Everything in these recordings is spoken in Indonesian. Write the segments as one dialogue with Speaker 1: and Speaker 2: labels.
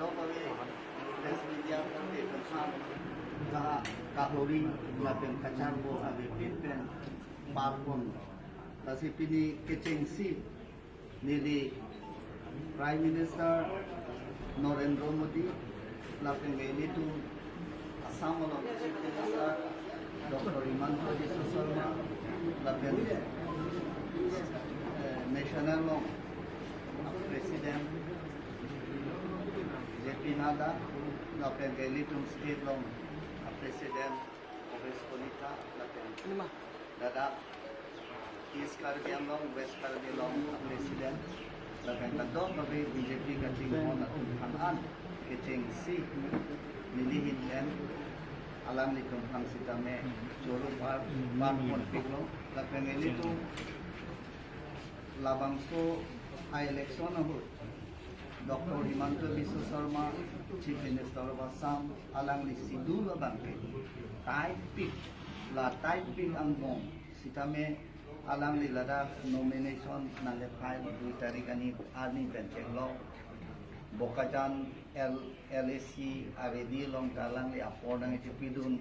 Speaker 1: press media kami bersama kahuri lapen kacang bo abi pinpen parpon kasi pini kecengsi nili Prime Minister Narendra Modi lapen geli tu Assam lo Chief Minister Dr. Himanta Biswa Sharma lapen national lo President JP Nada lapen geli tu state lo President Oves Konita lapen Dadak East Karbi Anglong West Karbi Anglong President lapen kadong kami BJP kating mo na tunghanan kiting si nilihin yan alam ni kung hang sitame choro par piglo lapen elito labangso ay eleksyon na ho Dr. Himanta Biswa Sharma, Chief Minister of Assam, alang li sidula bangke. Type pick ang bong. Sitame alang li Ladakh nomination na lepay 2 tarik ani Arni Bencheglo. Bokajan LAC aredi long talang li apor nang itipidun.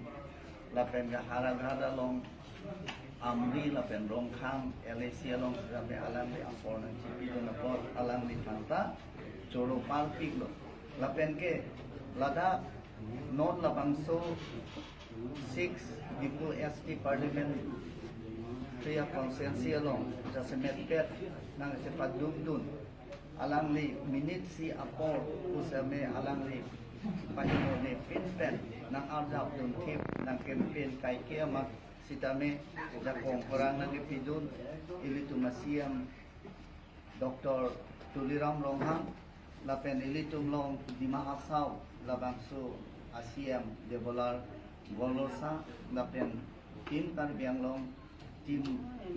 Speaker 1: Lapen gahara long Amri lapen rongkham LAC long sitame alang li apor nang itipidun apor alang li Panta. Choro palpik lo lapen ke Ladakh non labangso 6 Dipu ST Parliament Tria Consensi long jase metpet nang sepat dun alang li minit si apor usame alang li panimo ne pinpen nang ardap dun tip nang campaign kay kiamat sitame jakong orang nang ipidun ilitu masiam Dr. Tuliram Ronghang lapen ilitum long di Mahasau labangso Asiam Debolar Golosa lapen tim Karbiang long tim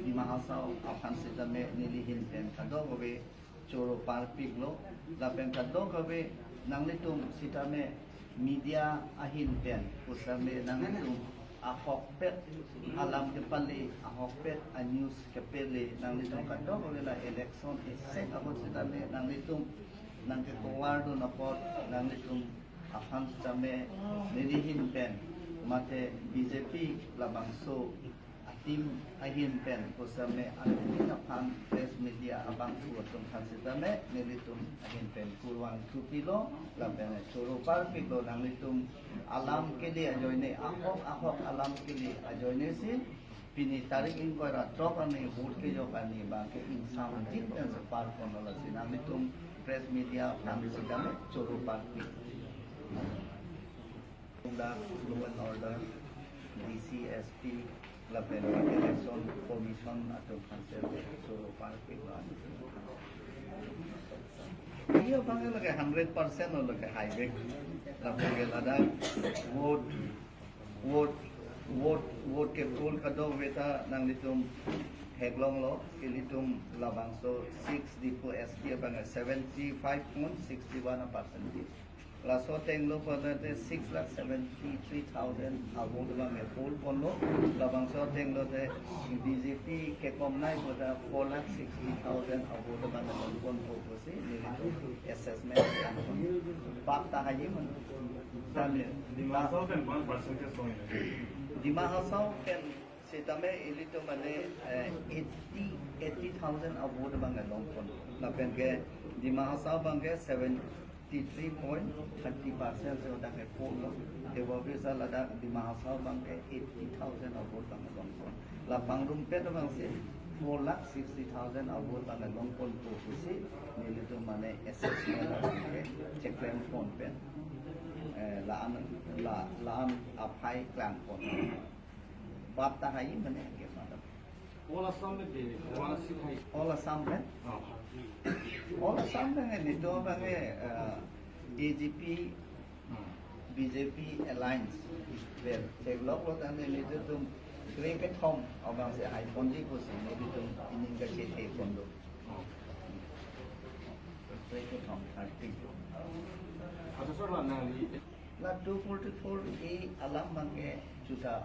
Speaker 1: di Mahasau akan sitame nilihin pen kado gobe choro parpig lo lapen kado gobe nang litum sitame media ahin pen usame nang litum ahokpet alam kepali ahokpet a news kepele nang litum kado gobe la election isek abot sitame nang litum nang keluar do napot nang litum akan sitame nilihin pen mate BJP labangso tim ahin pen kusame anin apan press media abang suatung kan sitame nilitum ahin pen kurwang kupilo lapen choro parpilo nang litum alam kili ajoyne ahok alam kili ajoyne si pini tarik in koira trop ani hut ke jo ani ba ke insam dit en par konola si nang litum press media nang sitame choro parpilo undang law and order DCSP lapen election commission atau kansel suruh partai lah. Iya bang lagi 100% lagi highway. Lapen ada vote ke pool kado beta nang litum heglong lo ilitum labangso 6 dipu ST bang 75.61%. Laso tenglo pada 6,73,000 award bang pool pono labang so tenglo te BJP ke komnai pada 4,60,000 award bang pon po si nilito assessment fakta haji man tame
Speaker 2: di Mahasau kan 1% soalnya
Speaker 1: di Mahasau kan sitame ilito mane 80,000 award bang long pon lapen ke di Mahasau bang ke 3.30% se udah ke polo dewa bisa Ladakh di Mahasau bang ke 80,000 award bang longpon lapang rumpet bang si 4,60,000 award bang longpon po si nilito mane assessment ke checkpoint phone pen laan apai klang pon bab ta hai mane ke mana
Speaker 2: All Assam में दे All Assam है
Speaker 1: all Assam pen
Speaker 2: हाँ
Speaker 1: all Assam bang nito bang AGP BJP alliance well develop lo tan ni tu tum green ke thom abang se hai ponji ko si ni tum inin ka che the kondo green ke thom arti
Speaker 2: अच्छा सर लाना ली
Speaker 1: la 244 e alam bangke juta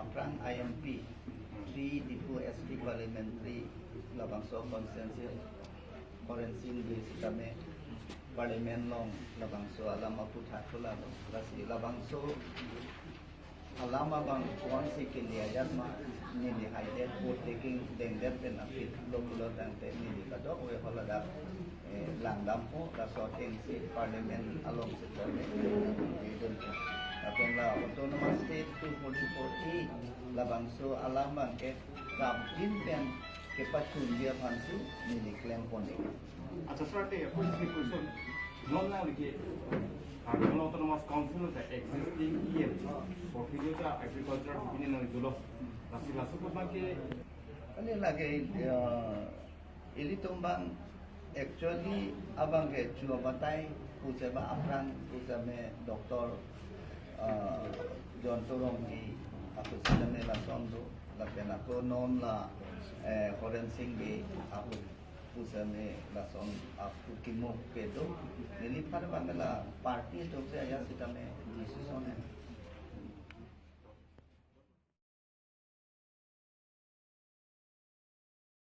Speaker 1: aprang IMP 3 dipu ST parliamentary labang so consensus forensin di kami parlimen long labangso alama putatula kasi labangso alama bang kuan si kiliayat ma nili haidet vote taking dengder pen apit lokulo dante nili kadok we holada langdam po rasotin si parlimen along si parlimen Kapag la autonomous state 244 labangso alama ke kabin pen ke pachundia pansu nili claim poni
Speaker 2: আচ্ছা স্যার একটা পরিস্থিতি কোয়েশ্চন নন না লিখে Article Autonomous Council is the existing EM for Fiducia Agricultural Opinion and Dulo. Nasi lasu ko bang ke
Speaker 1: Ano lagi ili tumbang actually abang ke chua batay pusa ba aprang pusa me doktor John Turong ni ako sila nila sondo lapian ako noon la forensic di ako pusa me lason ako kimo pedo nili para bang la party to saya sita me decision